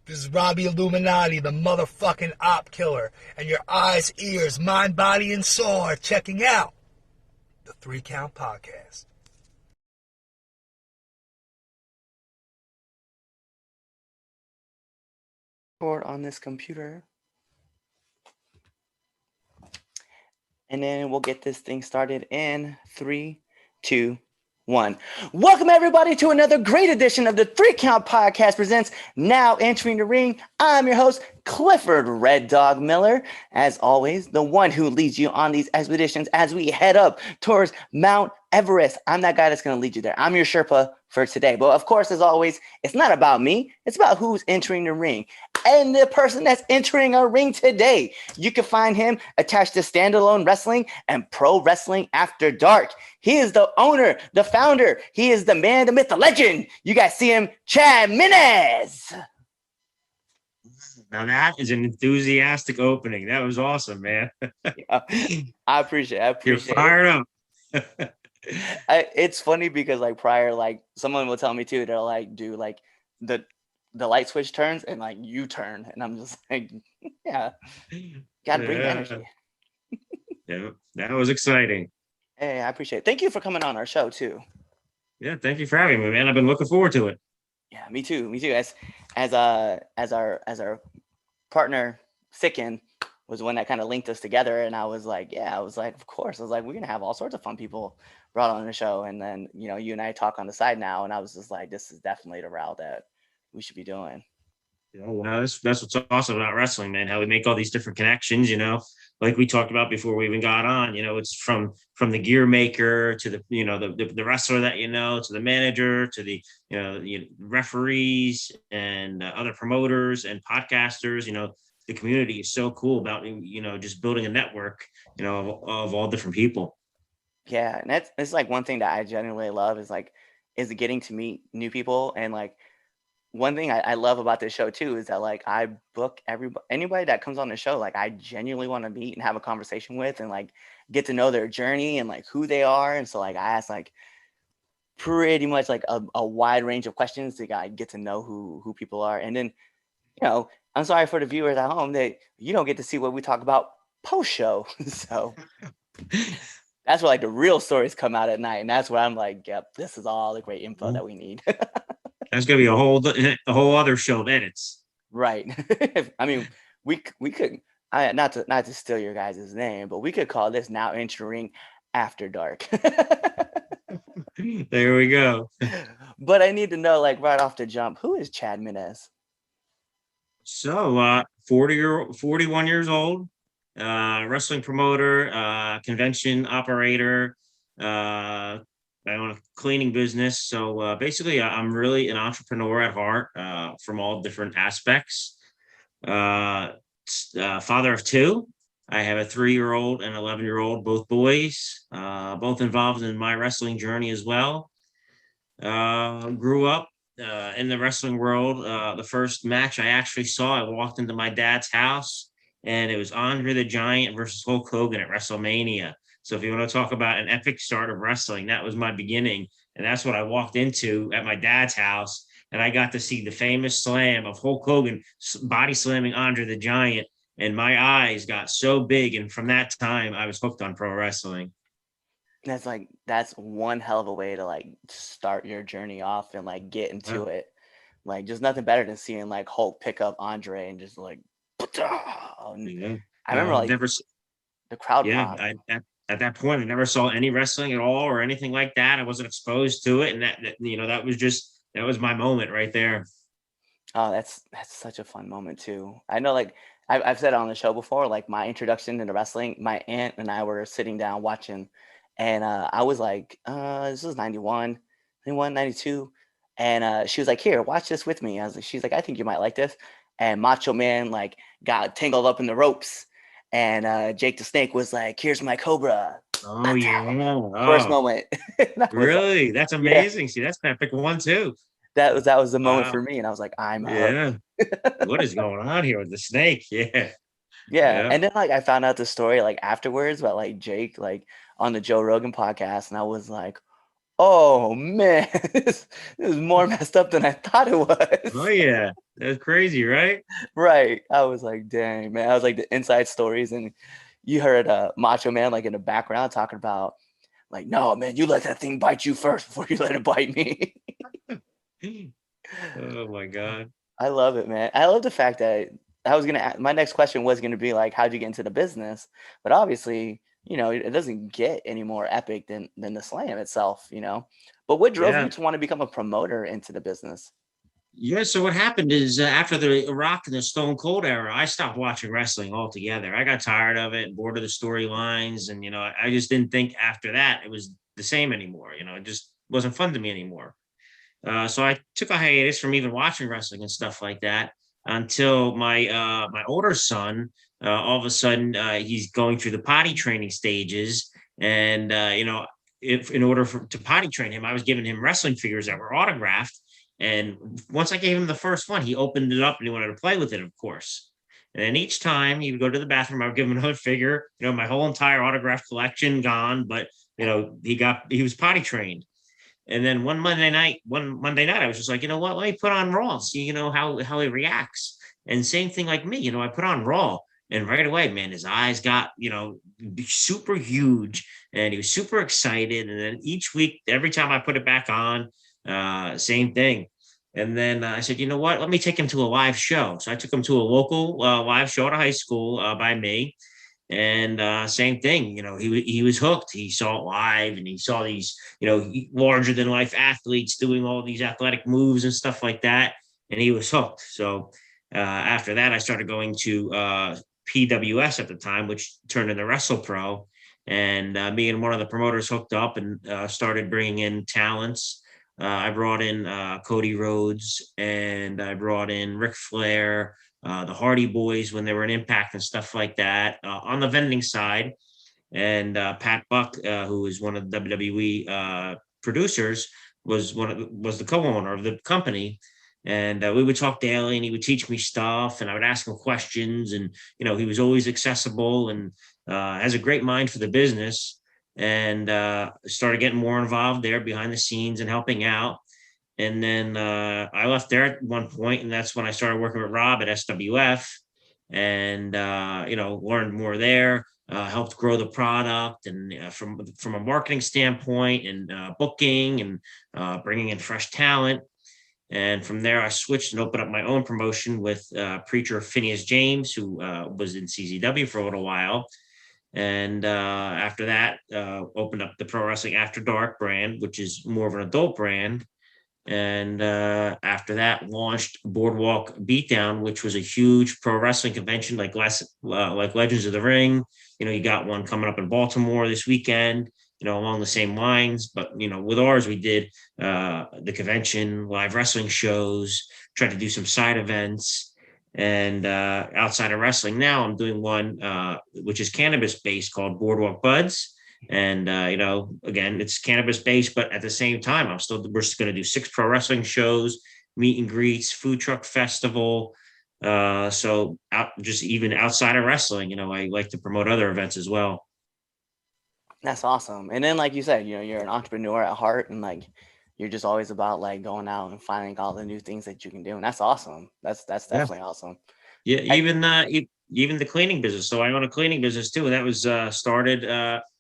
This is Robbie Illuminati, the motherfucking op killer, and your eyes, ears, mind, body, and soul are checking out the 3 Count Podcast. On this computer, and then we'll get this thing started in 3, 2, 1. Welcome everybody to another great edition of the 3 Count Podcast presents Now Entering the Ring. I'm your host, Clifford Red Dog Miller. As always, the one who leads you on these expeditions as we head up towards Mount Everest. I'm that guy that's going to lead you there. I'm your Sherpa for today. But of course, as always, it's not about me. It's about who's entering the ring. And the person that's entering our ring today, you can find him attached to Standalone Wrestling and Pro Wrestling After Dark. He is the owner, the founder. He is the man, the myth, the legend. You guys see him, Chad Minez. Now that is an enthusiastic opening. That was awesome, man. Yeah, I appreciate it. You're fired up. It's funny because like prior, like someone will tell me too, they'll like do like the light switch turns and like you turn, and I'm just like, yeah, gotta bring the energy. Yeah, that was exciting. Hey, I appreciate it. Thank you for coming on our show too. Yeah, thank you for having me, man. I've been looking forward to it. Yeah, me too. As our partner Sicken was one that kind of linked us together, and I was like, of course. I was like, we're gonna have all sorts of fun people brought on the show, and then you and I talk on the side now, and I was just like, this is definitely the route that we should be doing. Well, that's what's awesome about wrestling, man. How we make all these different connections, like we talked about before we even got on. It's from the gear maker to the wrestler that to the manager to the referees and other promoters and podcasters. The community is so cool about just building a network of all different people. Yeah, and it's like one thing that I genuinely love is getting to meet new people. And like one thing I love about this show too is that like I book anybody that comes on the show, like I genuinely want to meet and have a conversation with and like get to know their journey and like who they are. And so like I ask like pretty much like a wide range of questions to get to know who people are. And then I'm sorry for the viewers at home that you don't get to see what we talk about post show. So that's where like the real stories come out at night, and that's where I'm like, yep, this is all the great info that we need. That's gonna be a whole other show of edits. Right. I mean, we could not to steal your guys' name, but we could call this Now Entering After Dark. There we go. But I need to know, like right off the jump, who is Chad Minez? So 41 years old, wrestling promoter, convention operator, I own a cleaning business. So basically I'm really an entrepreneur at heart, from all different aspects. Father of 2. I have a 3-year-old and 11-year-old, both boys, both involved in my wrestling journey as well. Grew up in the wrestling world. The first match I actually saw, I walked into my dad's house, and it was Andre the Giant versus Hulk Hogan at WrestleMania. So if you want to talk about an epic start of wrestling, that was my beginning. And that's what I walked into at my dad's house. And I got to see the famous slam of Hulk Hogan body slamming Andre the Giant. And my eyes got so big. And from that time, I was hooked on pro wrestling. That's one hell of a way to like start your journey off and like get into it. Like just nothing better than seeing like Hulk pick up Andre and just like, I remember like the crowd. Yeah, at that point, I never saw any wrestling at all or anything like that. I wasn't exposed to it, and that was my moment right there. Oh, that's such a fun moment too. I know, like I've said it on the show before, like my introduction into wrestling, my aunt and I were sitting down watching, and I was like, this was 91, 92, and she was like, here, watch this with me. She's like, I think you might like this. And Macho Man like got tangled up in the ropes, and Jake the Snake was like, here's my Cobra. Oh yeah. First moment. Really? Like, that's amazing. Yeah. See, that's an epic one too. That was the moment for me, and I was like, I'm out. What is going on here with the snake? Yeah. And then like I found out the story like afterwards about like Jake like on the Joe Rogan podcast, and I was like, Oh man, this is more messed up than I thought it Oh was. yeah, that's crazy, right? Right. I was like, dang, man. I was like the inside stories, and you heard Macho Man like in the background talking about like, no, man, you let that thing bite you first before you let it bite me. Oh my God. I love it, man. I love the fact that my next question was gonna be like, how'd you get into the business? But obviously, it doesn't get any more epic than the slam itself. But what drove you Yeah. to want to become a promoter into the business? Yeah, so what happened is after the Rock and the Stone Cold era, I stopped watching wrestling altogether. I got tired of it, bored of the storylines, and I just didn't think after that it was the same anymore. It just wasn't fun to me anymore. So I took a hiatus from even watching wrestling and stuff like that until my older son, all of a sudden, he's going through the potty training stages, and if in order to potty train him, I was giving him wrestling figures that were autographed. And once I gave him the first one, he opened it up and he wanted to play with it, of course. And then each time he would go to the bathroom, I would give him another figure. My whole entire autograph collection gone, but he was potty trained. And then one Monday night, I was just like, you know what? Let me put on Raw, see, how he reacts. And same thing like me, I put on Raw, and right away, man, his eyes got, super huge, and he was super excited. And then each week, every time I put it back on, same thing. And then I said, you know what? Let me take him to a live show. So I took him to a local live show at a high school by me, and same thing, he was hooked. He saw it live, and he saw these, larger than life athletes doing all these athletic moves and stuff like that, and he was hooked. So after that, I started going to PWS at the time, which turned into Wrestle Pro, and me and one of the promoters hooked up and started bringing in talents. I brought in Cody Rhodes, and I brought in Ric Flair, the Hardy Boys when they were in Impact and stuff like that on the vending side. And Pat Buck, who is one of the WWE producers, was the co-owner of the company. And we would talk daily, and he would teach me stuff, and I would ask him questions. And he was always accessible, and has a great mind for the business. And started getting more involved there behind the scenes and helping out. And then I left there at one point, and that's when I started working with Rob at SWF, and learned more there. Helped grow the product, and from a marketing standpoint, and booking, and bringing in fresh talent. And from there, I switched and opened up my own promotion with preacher Phineas James, who was in CZW for a little while. And after that, opened up the Pro Wrestling After Dark brand, which is more of an adult brand. And after that, launched Boardwalk Beatdown, which was a huge pro wrestling convention, like Legends of the Ring. You got one coming up in Baltimore this weekend. Along the same lines. But with ours, we did the convention, live wrestling shows, tried to do some side events, and outside of wrestling. Now I'm doing one which is cannabis based, called Boardwalk Buds. And again, it's cannabis based, but at the same time, we're just going to do 6 pro wrestling shows, meet and greets, food truck festival. So just even outside of wrestling, I like to promote other events as well. That's awesome. And then, like you said, you're an entrepreneur at heart, and like you're just always about like going out and finding all the new things that you can do, and that's awesome. That's Yeah. definitely awesome. Yeah, I, even the cleaning business. So I own a cleaning business too, and that was started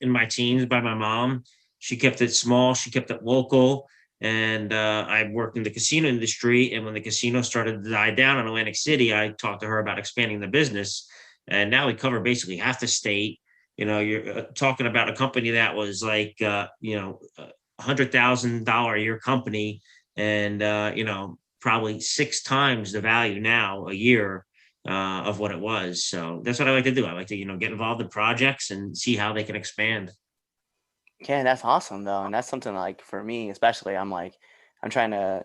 in my teens by my mom. She kept it small, she kept it local, and I worked in the casino industry. And when the casino started to die down in Atlantic City, I talked to her about expanding the business, and now we cover basically half the state. You're talking about a company that was like $100,000 a year company, and probably 6 times the value now a year of what it was. So that's what I like to do. I like to, get involved in projects and see how they can expand. yeah, that's awesome though, and that's something like for me, especially, I'm like, I'm trying to.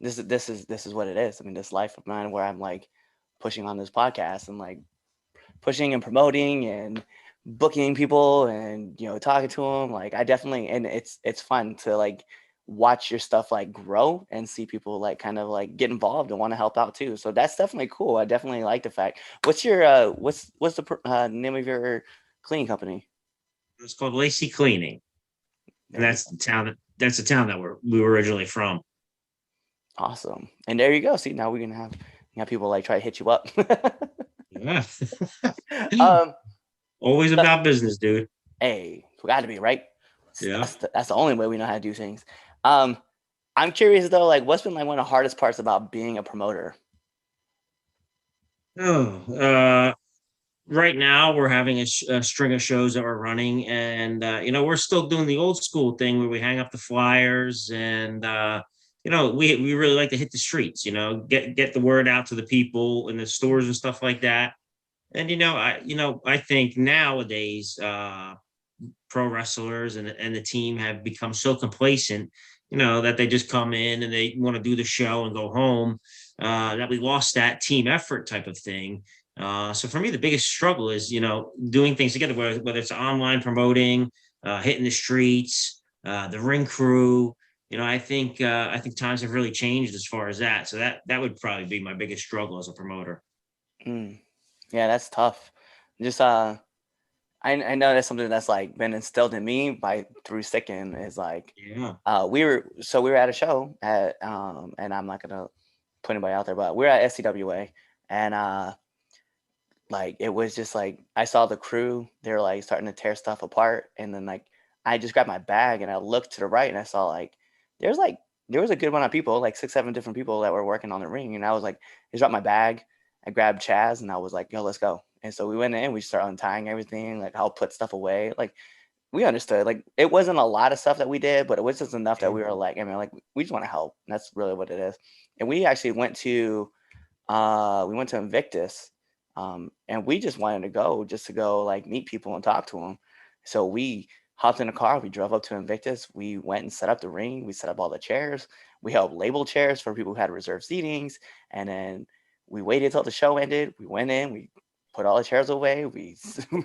This is what it is. I mean, this life of mine where I'm like pushing on this podcast and like pushing and promoting and booking people and talking to them. Like I definitely, and it's fun to like watch your stuff like grow and see people like kind of like get involved and want to help out too. So that's definitely cool. I definitely like the fact. What's your what's the name of your cleaning company? It's called Lacey Cleaning, and There you that's the town. that's the town that we were originally from. Awesome. And there you go. See, now we're gonna have people like try to hit you up. Yeah. um, Always so- about business, dude. hey, we got to be right. Yeah. That's the only way we know how to do things. Um, I'm curious though, like, what's been like one of the hardest parts about being a promoter? Oh, right now we're having a string of shows that we're running, and we're still doing the old school thing where we hang up the flyers, and we really like to hit the streets. Get the word out to the people in the stores and stuff like that. And I think nowadays pro wrestlers and the team have become so complacent, that they just come in and they want to do the show and go home. That we lost that team effort type of thing. So for me, the biggest struggle is, doing things together, whether it's online promoting, hitting the streets, the ring crew. I think times have really changed as far as that. So that would probably be my biggest struggle as a promoter. Mm, yeah, that's tough. Just I know that's something that's like been instilled in me by through sticking is like Yeah. we were at a show at and I'm not gonna put anybody out there, but we are at SCWA and like it was just like I saw the crew, they were like starting to tear stuff apart, and then like I just grabbed my bag and I looked to the right and I saw like there was a good amount of people, like 6, 7 different people that were working on the ring, and I was like, I dropped my bag, I grabbed Chaz and I was like, yo, let's go. And so we went in, we started untying everything, like I'll put stuff away. Like we understood. Like it wasn't a lot of stuff that we did, but it was just enough that we were like, I mean, like we just want to help. That's really what it is. And we actually went to Invictus, and we just wanted to go just to go like meet people and talk to them. So we hopped in a car, we drove up to Invictus, we went and set up the ring, we set up all the chairs, we helped label chairs for people who had reserved seatings, and then we waited till the show ended. We went in, we put all the chairs away, we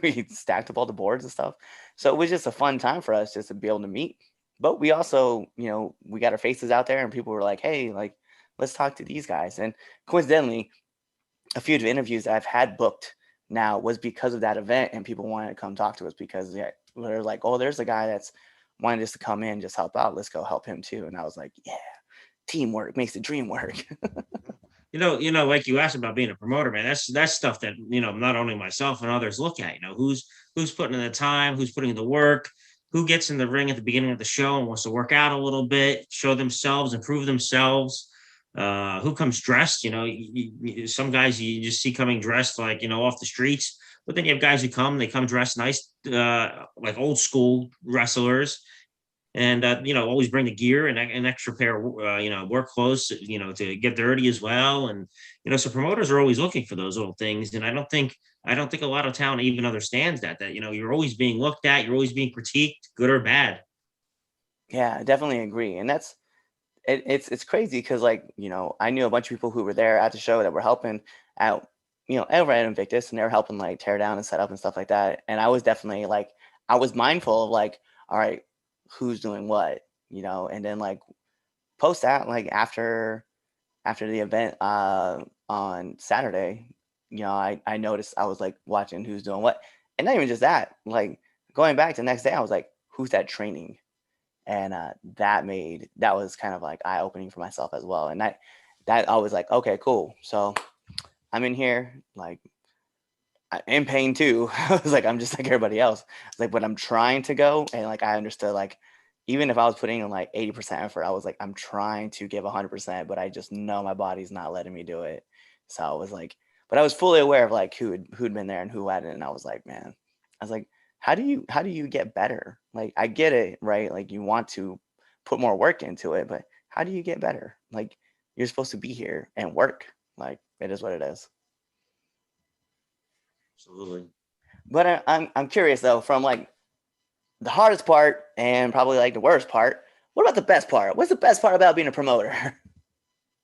we stacked up all the boards and stuff. So it was just a fun time for us just to be able to meet. But we also, we got our faces out there, and people were like, "Hey, like, let's talk to these guys." And coincidentally, a few of the interviews that I've had booked now was because of that event, and people wanted to come talk to us because they're like, "Oh, there's a guy that's wanted us to come in, just help out. Let's go help him too." And I was like, "Yeah, teamwork makes the dream work." Like you asked about being a promoter, man. That's stuff that not only myself and others look at. Who's putting in the time, who's putting in the work, who gets in the ring at the beginning of the show and wants to work out a little bit, show themselves, improve themselves. Who comes dressed? Some guys you just see coming dressed like off the streets, but then you have guys they come dressed nice, like old school wrestlers, and always bring the gear and an extra pair of work clothes, to get dirty as well. And so promoters are always looking for those little things, and I don't think a lot of town even understands that you're always being looked at, you're always being critiqued, good or bad. Yeah, I definitely agree, and it's crazy because like I knew a bunch of people who were there at the show that were helping out, over at Invictus, and they were helping like tear down and set up and stuff like that. And I was definitely like I was mindful of like, all right, who's doing what, and then like post that like after the event on Saturday, I noticed I was like watching who's doing what, and not even just that, like going back to the next day, I was like, who's that training? And that was kind of like eye opening for myself as well. And that I was like, okay, cool. So I'm in here like in pain too. I was like, I'm just like everybody else. It's like, but I'm trying to go, and like I understood like even if I was putting in like 80% effort, I was like, I'm trying to give 100%, but I just know my body's not letting me do it. So I was like, but I was fully aware of like who'd been there and who hadn't, and I was like, man, I was like, how do you get better? Like I get it, right? Like you want to put more work into it, but how do you get better? Like you're supposed to be here and work. Like it is what it is. Absolutely. But I'm curious though, from like the hardest part and probably like the worst part. What about the best part? What's the best part about being a promoter?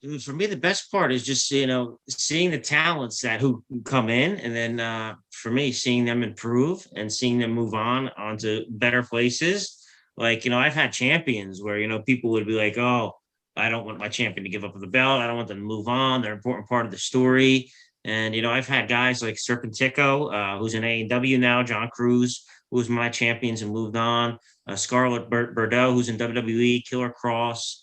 Dude, for me, the best part is just seeing the talents that who come in, and then for me, seeing them improve and seeing them move on onto better places. Like I've had champions where people would be like, "Oh, I don't want my champion to give up the belt. I don't want them to move on. They're an important part of the story." And I've had guys like Serpentico, who's in AEW now, John Cruz, who was my champions and moved on. Scarlett Bordeaux, who's in WWE, Killer Cross,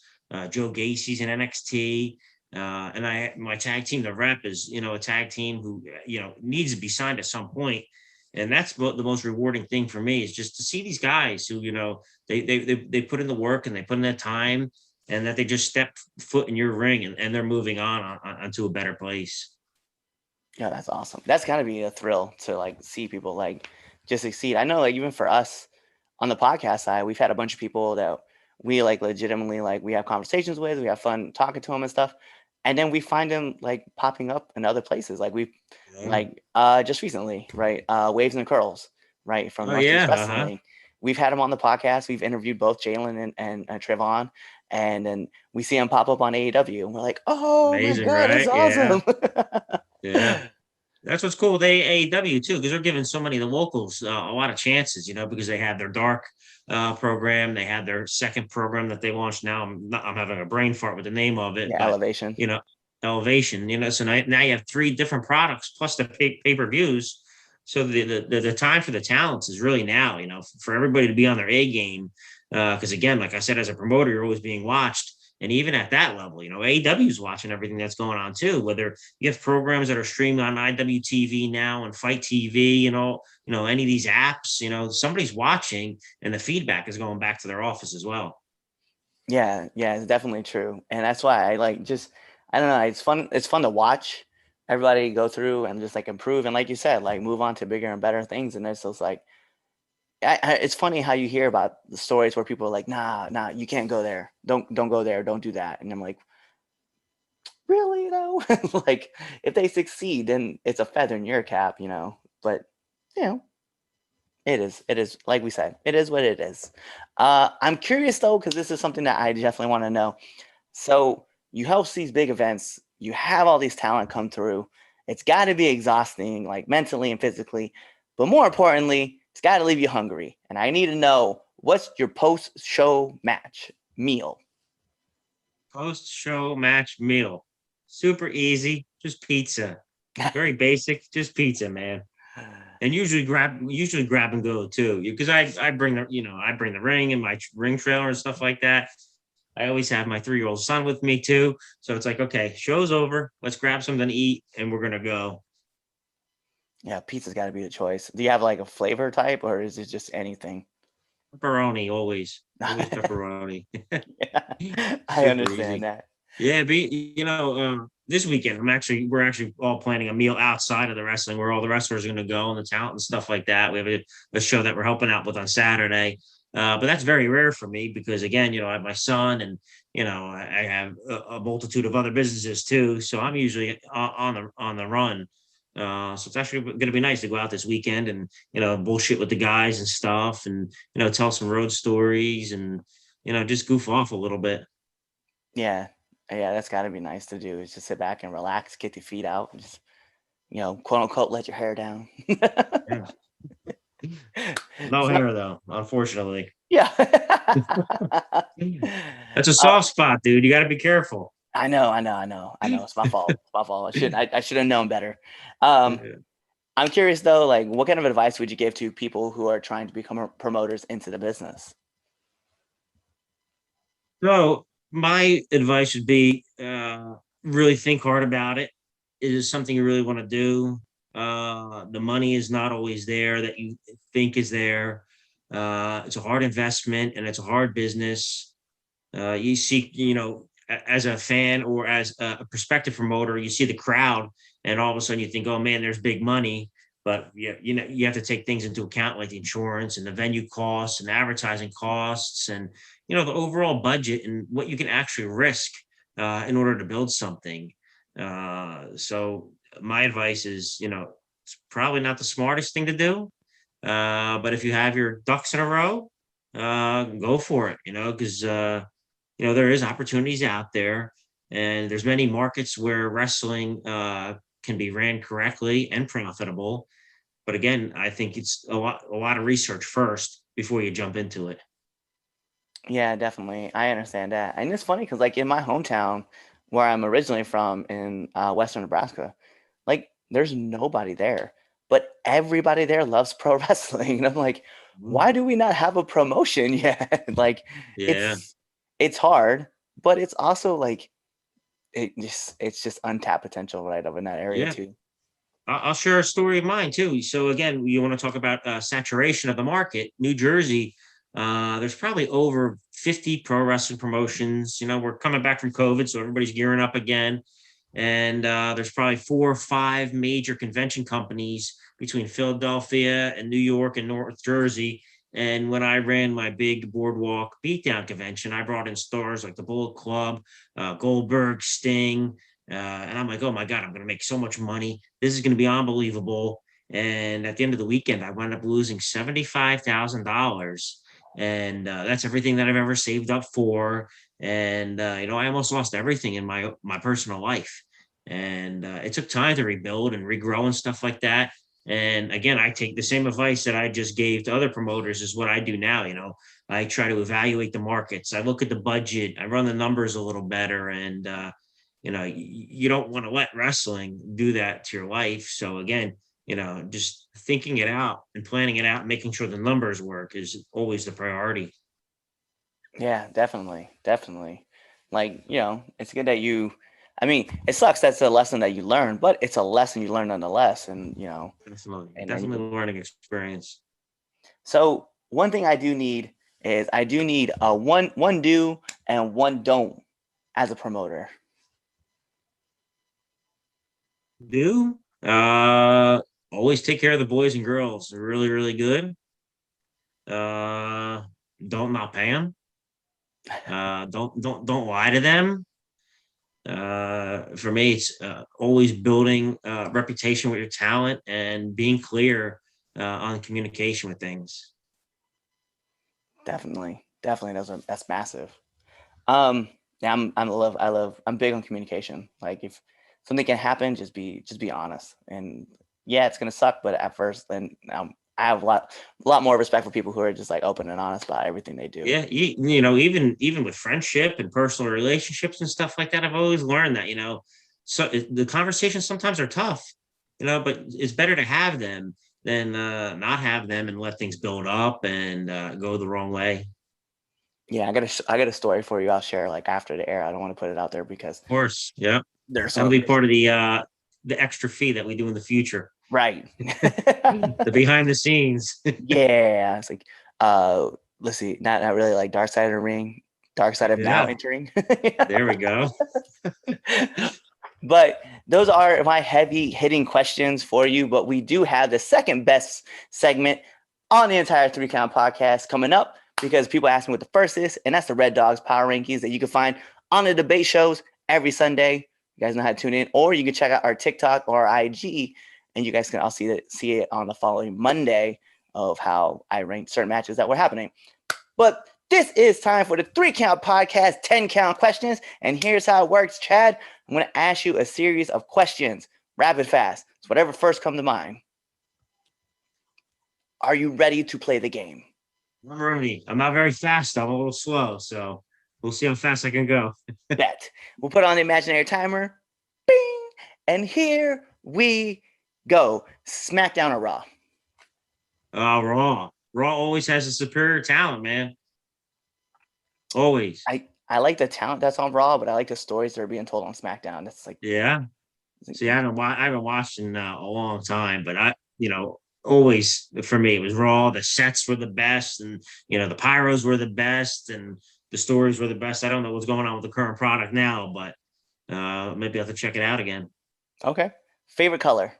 Joe Gacy's in NXT. And my tag team, the Rep, is, a tag team who, needs to be signed at some point. And that's the most rewarding thing for me, is just to see these guys who, they put in the work and they put in the time, and that they just step foot in your ring, and they're moving onto a better place. Yeah, that's awesome. That's gotta be a thrill to like see people like just succeed. I know, like even for us on the podcast side, we've had a bunch of people that we like legitimately like we have conversations with, we have fun talking to them and stuff, and then we find them like popping up in other places. Like we've Yeah. just recently, right? Waves and Curls, right, from Oh Northeast yeah. Uh-huh. Wrestling. We've had them on the podcast. We've interviewed both Jalen and Trevon, and then we see them pop up on AEW, and we're like, oh my Amazing, god, that's right? Yeah. awesome. Yeah. That's what's cool with AEW too, because they're giving so many of the locals a lot of chances, because they had their dark program, they had their second program that they launched. Now I'm having a brain fart with the name of it, Yeah, but Elevation. Elevation. So now you have three different products plus the pay-per-views. So the time for the talents is really now, for everybody to be on their A game. Because again, like I said, as a promoter, you're always being watched. And even at that level, AEW is watching everything that's going on too. Whether you have programs that are streamed on IWTV now and Fight TV, any of these apps, somebody's watching, and the feedback is going back to their office as well. Yeah, it's definitely true. And that's why I like just I don't know, it's fun to watch everybody go through and just like improve and like you said, like move on to bigger and better things. And it's just like it's funny how you hear about the stories where people are like, nah, you can't go there. Don't go there, don't do that. And I'm like, really though? Like if they succeed, then it's a feather in your cap, But you know, it is like we said, it is what it is. I'm curious though, because this is something that I definitely want to know. So you host these big events, you have all these talent come through. It's got to be exhausting, like mentally and physically, but more importantly, it's got to leave you hungry. And I need to know, what's your post-show match meal? Post-show match meal, super easy, just pizza. Very basic, just pizza, man. And usually grab and go too, because I bring the ring and my ring trailer and stuff like that. I always have my 3-year-old son with me too, so it's like, okay, show's over, let's grab something to eat and we're gonna go. Yeah, pizza's got to be the choice. Do you have like a flavor type, or is it just anything? Pepperoni, always pepperoni. Yeah, I Super understand easy. that. Yeah, this weekend we're actually all planning a meal outside of the wrestling, where all the wrestlers are going to go and the talent and stuff like that. We have a show that we're helping out with on Saturday, but that's very rare for me because again, I have my son, and I have a multitude of other businesses too, so I'm usually on the run. So it's actually going to be nice to go out this weekend and bullshit with the guys and stuff, and tell some road stories, and just goof off a little bit. Yeah, yeah, that's got to be nice to do. Is just sit back and relax, get your feet out, and just quote unquote, let your hair down. Yeah. No So, hair though, unfortunately. yeah. That's a Uh, soft spot, dude. You got to be careful. I know. It's my fault. It's my fault. I should have known better. Um, Yeah. I'm curious though, like, what kind of advice would you give to people who are trying to become promoters into the business? So my advice would be really think hard about it. Is it something you really want to do? The money is not always there that you think is there. It's a hard investment and it's a hard business. You see, as a fan or as a prospective promoter, you see the crowd, and all of a sudden you think, oh man, there's big money. But you have to take things into account, like the insurance and the venue costs and advertising costs, and the overall budget and what you can actually risk in order to build something. So my advice is, it's probably not the smartest thing to do, but if you have your ducks in a row, go for it. Because there is opportunities out there, and there's many markets where wrestling can be ran correctly and profitable. But again, I think it's a lot of research first before you jump into it. Yeah, definitely. I understand that. And it's funny because, like, in my hometown, where I'm originally from in Western Nebraska, like, there's nobody there, but everybody there loves pro wrestling. And I'm like, why do we not have a promotion yet? Like Yeah. it's hard, but it's also like it's just untapped potential right over in that area Yeah. too. I'll share a story of mine too. So again, you want to talk about saturation of the market. New Jersey, there's probably over 50 pro wrestling promotions. We're coming back from COVID, so everybody's gearing up again. And there's probably 4 or 5 major convention companies between Philadelphia and New York and North Jersey. And when I ran my big boardwalk beatdown convention, I brought in stars like the Bullet Club, Goldberg, Sting, and I'm like, oh my God, I'm going to make so much money. This is going to be unbelievable. And at the end of the weekend, I wound up losing $75,000. And that's everything that I've ever saved up for. And, I almost lost everything in my personal life. And it took time to rebuild and regrow and stuff like that. And again, I take the same advice that I just gave to other promoters is what I do now. I try to evaluate the markets. I look at the budget. I run the numbers a little better. And, you don't want to let wrestling do that to your life. So again, just thinking it out and planning it out, making sure the numbers work is always the priority. Yeah, definitely. Definitely. Like, it's good that it sucks that's a lesson that you learn, but it's a lesson you learn nonetheless. And, Definitely, and then definitely learning experience. so one thing I do need is I do need a one do and one don't as a promoter. Do always take care of the boys and girls. They're really, really good. Uh, don't not pay them. Don't lie to them. For me, it's always building reputation with your talent and being clear on communication with things. Definitely. That's massive. Yeah, I'm big on communication. Like if something can happen, just be honest. And yeah, it's gonna suck, but at first, then I have a lot more respect for people who are just like open and honest about everything they do. Yeah, even with friendship and personal relationships and stuff like that, I've always learned that so the conversations sometimes are tough, but it's better to have them than not have them and let things build up and go the wrong way. Yeah, I got a story for you. I'll share like after the air. I don't want to put it out there because Of course, yeah, there's that'll so be part of the extra fee that we do in the future, right. the behind the scenes. Yeah, it's like let's see, not really like Dark Side of the Ring, Dark Side of Now Yeah, Entering. there we go. But those are my heavy hitting questions for you. But we do have the second best segment on the entire 3 Count podcast coming up because people ask me what the first is, and that's the Red Dogs Power Rankings that you can find on the debate shows every Sunday. You guys know how to tune in, or you can check out our TikTok or our IG, and you guys can all see it on the following Monday of how I ranked certain matches that were happening. But this is time for the 3 Count podcast, 10 count questions. And here's how it works, Chad. I'm going to ask you a series of questions, rapid fast. So whatever first come to mind. Are you ready to play the game? I'm ready. I'm not very fast. I'm a little slow, so we'll see how fast I can go. Bet. We'll put on the imaginary timer. Bing. And here we go. SmackDown or Raw? Raw. Raw always has a superior talent, man. Always. I like the talent that's on Raw, but I like the stories that are being told on SmackDown. That's like, Yeah. See, I haven't watched in a long time, but always for me it was Raw. The sets were the best, and the pyros were the best, and the stories were the best. I don't know what's going on with the current product now, but maybe I'll have to check it out again. okay. Favorite color?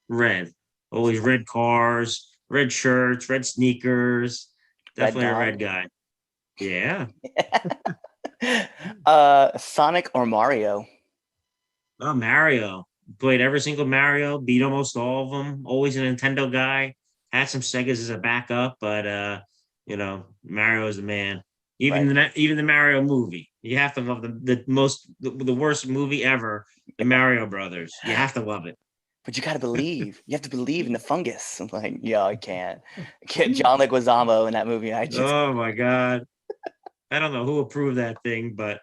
Red. Always red cars, red shirts, red sneakers. Definitely a red guy. Yeah. Sonic or Mario? Oh, Mario. Played every single Mario, beat almost all of them. Always a Nintendo guy. Had some Segas as a backup, but Mario is the man. Even Right. even the Mario movie. You have to love the worst movie ever, the Mario Brothers. You have to love it. But you gotta believe. You have to believe in the fungus. I'm like, yo, I can't. John Leguizamo in that movie. Oh my God. I don't know who approved that thing, but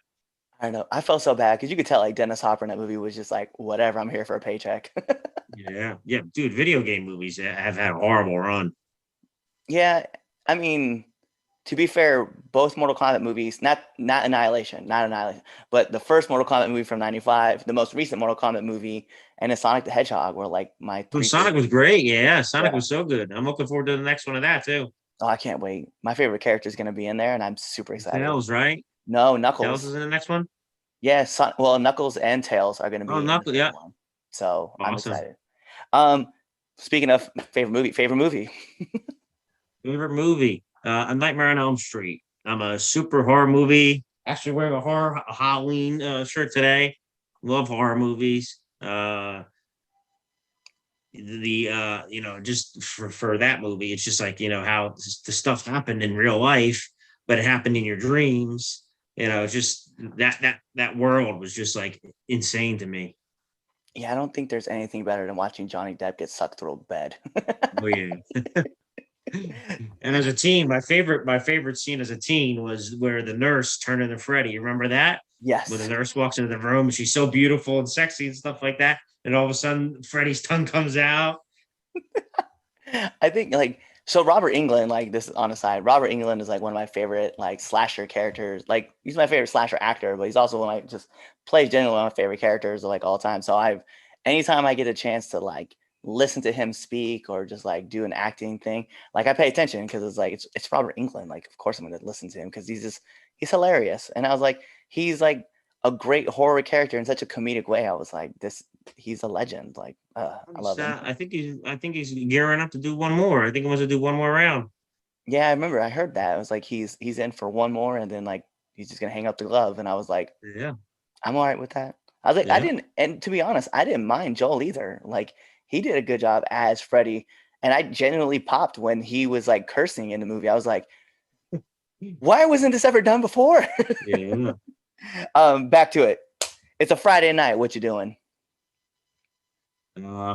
I don't know. I felt so bad because you could tell like Dennis Hopper in that movie was just like, whatever, I'm here for a paycheck. yeah, dude, video game movies have had a horrible run. Yeah, I mean, to be fair, both Mortal Kombat movies, not Annihilation, but the first Mortal Kombat movie from '95, the most recent Mortal Kombat movie, and the Sonic the Hedgehog were like my Oh, three Sonic favorite. was great. Yeah, Sonic Yeah. was so good. I'm looking forward to the next one of that too. Oh, I can't wait. My favorite character is going to be in there, and I'm super excited. Tails, right? No, Tails Knuckles. is in the next one. Yeah, well, Knuckles and Tails are going to Oh, be in the Knuckles. second Yeah, one. So I'm awesome. excited. Um, Speaking of favorite movie. Favorite movie? A Nightmare on Elm Street. I'm a super horror movie. Actually, wearing a Halloween shirt today. Love horror movies. Just for that movie, it's just like how the stuff happened in real life, but it happened in your dreams. Just that world was just like insane to me. Yeah, I don't think there's anything better than watching Johnny Depp get sucked through a bed. Oh yeah. And as a teen, my favorite scene as a teen was where the nurse turned into Freddy. You remember that? When the Yes. nurse walks into the room, she's so beautiful and sexy and stuff like that, and all of a sudden Freddy's tongue comes out. I think like so Robert Englund, like this is on the side. Robert Englund is like one of my favorite like slasher characters. Like he's my favorite slasher actor, but he's also one of my just plays generally one of my favorite characters of like all time. So I've anytime I get a chance to like listen to him speak or just like do an acting thing, like I pay attention because it's like it's Robert Englund. Like of course I'm gonna listen to him because he's hilarious. And I was like, he's like a great horror character in such a comedic way. I was like, he's a legend. Like I love him. I think he's gearing up to do one more. I think he wants to do one more round. Yeah, I remember. I heard that. It was like he's in for one more, and then like he's just gonna hang up the glove. And I was like, Yeah, I'm all right with that. I was like, I yeah. didn't. And to be honest, I didn't mind Joel either. Like he did a good job as Freddy, and I genuinely popped when he was like cursing in the movie. I was like, why wasn't this ever done before? Yeah. Back to it. It's a Friday night. What you doing?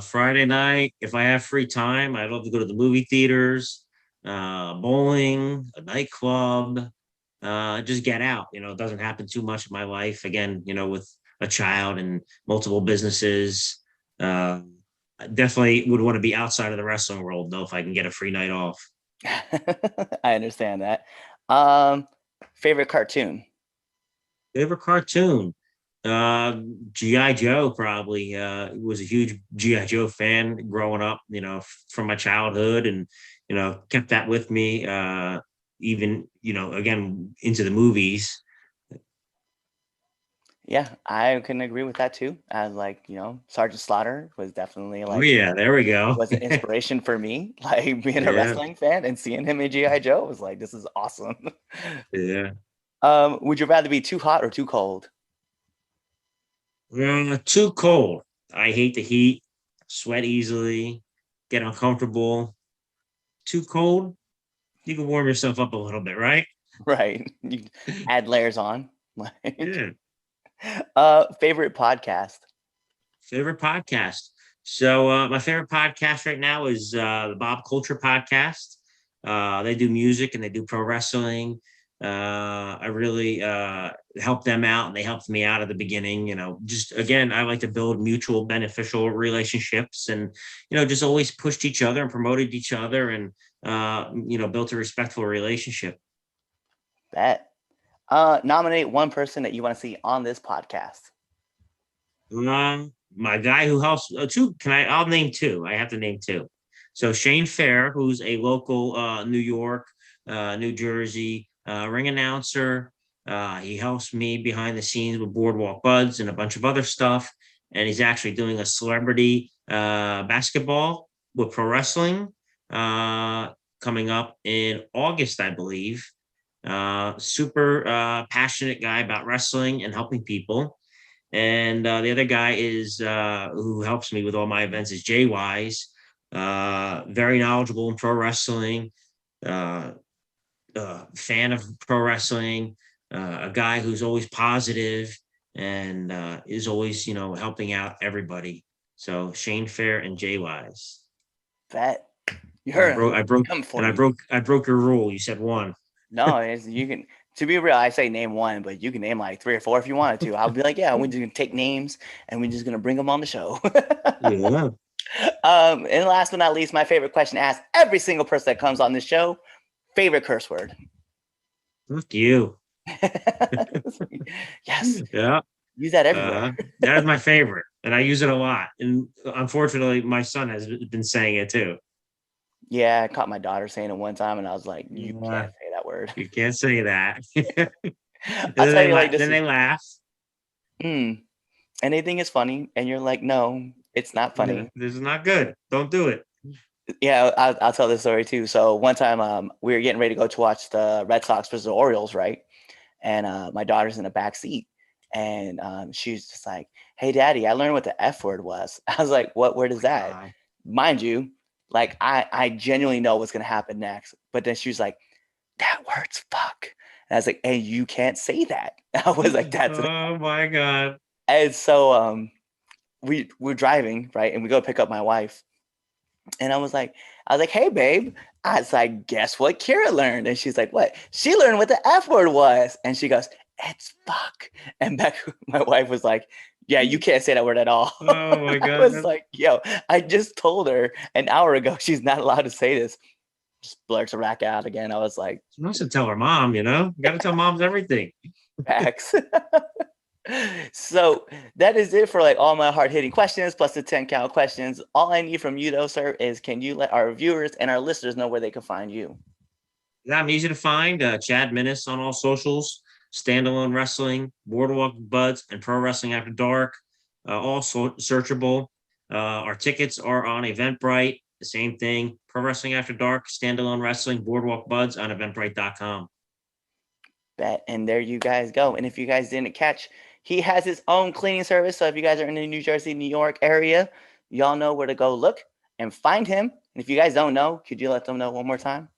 Friday night, if I have free time, I'd love to go to the movie theaters, bowling, a nightclub, just get out. It doesn't happen too much in my life. Again, with a child and multiple businesses. I definitely would want to be outside of the wrestling world, though, if I can get a free night off. I understand that. Um, Favorite cartoon? Favorite cartoon? Uh, GI Joe probably. Was a huge GI Joe fan growing up. From my childhood, and kept that with me. Even again into the movies. Yeah, I can agree with that too. As like, Sergeant Slaughter was definitely Oh like yeah, there we go. was an inspiration for me. Like being a Yeah, wrestling fan and seeing him in G.I. Joe was like, this is awesome. yeah. Would you rather be too hot or too cold? Too cold. I hate the heat. Sweat easily. Get uncomfortable. Too cold. You can warm yourself up a little bit, right? Right. You add layers on. Like Yeah. favorite podcast. Favorite podcast. So my favorite podcast right now is the Bob Culture podcast. They do music and they do pro wrestling. I really helped them out and they helped me out at the beginning. Just again, I like to build mutual beneficial relationships and, just always pushed each other and promoted each other and, built a respectful relationship. Bet. Nominate one person that you want to see on this podcast. My guy who helps two. I'll name two. I have to name two. So Shane Fair, who's a local New York, New Jersey ring announcer. He helps me behind the scenes with Boardwalk Buds and a bunch of other stuff. And he's actually doing a celebrity basketball with pro wrestling coming up in August, I believe. Super passionate guy about wrestling and helping people. And the other guy is who helps me with all my events is Jay Wise, very knowledgeable in pro wrestling, uh, fan of pro wrestling, a guy who's always positive and is always helping out everybody. So Shane Fair and Jay Wise. Bet. You And I heard broke, him. I broke, Come for and I you. broke, I broke your rule. You said one. No, you can. To be real, I say name one, but you can name like three or four if you wanted to. I'll be like, yeah, we're just gonna take names and we're just gonna bring them on the show. Yeah. And last but not least, my favorite question to ask every single person that comes on this show: favorite curse word. Fuck you. Yes, Yeah. use that everywhere. That is my favorite, and I use it a lot. And unfortunately, my son has been saying it too. Yeah, I caught my daughter saying it one time, and I was like, "You Yeah. can't say that word." You can't say that. And I'll tell you, like, then they laugh. anything is funny, and you're like, "No, it's not funny." This is not good. Don't do it. Yeah, I'll tell this story too. So one time, we were getting ready to go to watch the Red Sox versus the Orioles, right? And my daughter's in the back seat, and she's just like, "Hey, Daddy, I learned what the F word was." I was like, "What word is that?" God. Mind you, like I genuinely know what's gonna happen next. But then she was like, "That word's fuck." And I was like, "Hey, you can't say that." I was like, "That's an." Oh my God. And so we're driving, right? And we go pick up my wife. And I was like, "Hey, babe." I was like, "Guess what Kira learned?" And she's like, "What?" She learned what the F word was. And she goes, "It's fuck." And back, my wife was like, "Yeah, you can't say that word at all." Oh my I God. was like, "Yo, I just told her an hour ago she's not allowed to say this." Just blurts a rack out again. I was like, She must have tell her mom, you know? You got to tell moms everything. facts. So that is it for like all my hard-hitting questions plus the 10 count questions. All I need from you though, sir, is can you let our viewers and our listeners know where they can find you? Yeah, I'm easy to find. Chad Minnis on all socials, Standalone Wrestling, Boardwalk Buds, and Pro Wrestling After Dark. All searchable. Our tickets are on Eventbrite. The same thing. Pro Wrestling After Dark, Standalone Wrestling, Boardwalk Buds on Eventbrite.com. Bet. And there you guys go. And if you guys didn't catch, he has his own cleaning service. So if you guys are in the New Jersey, New York area, y'all know where to go look and find him. And if you guys don't know, could you let them know one more time?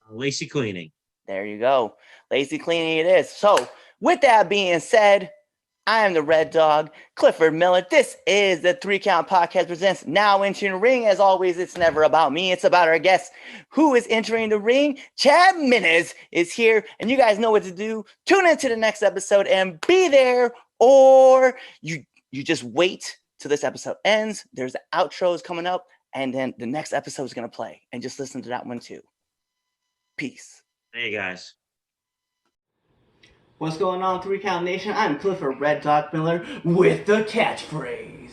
Lacey Cleaning. There you go. Lazy cleaning it is. So with that being said, I am the Red Dog, Clifford Miller. This is the 3 Count Podcast presents Now Entering the Ring. As always, it's never about me. It's about our guest who is entering the ring. Chad Minnis is here, and you guys know what to do. Tune into the next episode and be there, or you just wait till this episode ends. There's the outros coming up, and then the next episode is going to play, and just listen to that one too. Peace. Hey, guys. What's going on, 3 Count Nation? I'm Clifford Red Dog Miller with the catchphrase.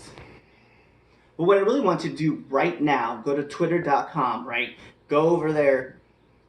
But what I really want you to do right now, go to twitter.com, right? Go over there,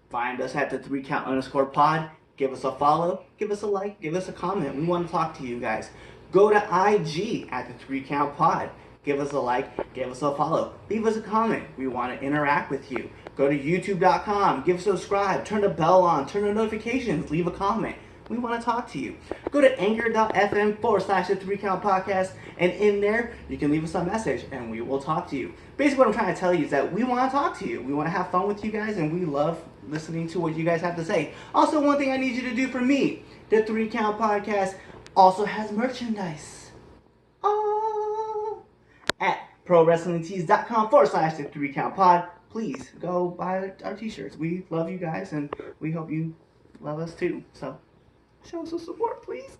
find us at the 3 Count _ pod, give us a follow, give us a like, give us a comment. We want to talk to you guys. Go to IG at the 3 Count pod. Give us a like, give us a follow, leave us a comment. We want to interact with you. Go to youtube.com, give us a subscribe, turn the bell on, turn the notifications, leave a comment. We want to talk to you. Go to anchor.fm / the 3 Count podcast, and in there you can leave us a message and we will talk to you. Basically, what I'm trying to tell you is that we want to talk to you. We want to have fun with you guys, and we love listening to what you guys have to say. Also, one thing I need you to do for me, the 3 Count podcast also has merchandise. Oh, at prowrestlingtees.com / the 3 Count pod. Please go buy our t-shirts. We love you guys, and we hope you love us too. So show us some support, please.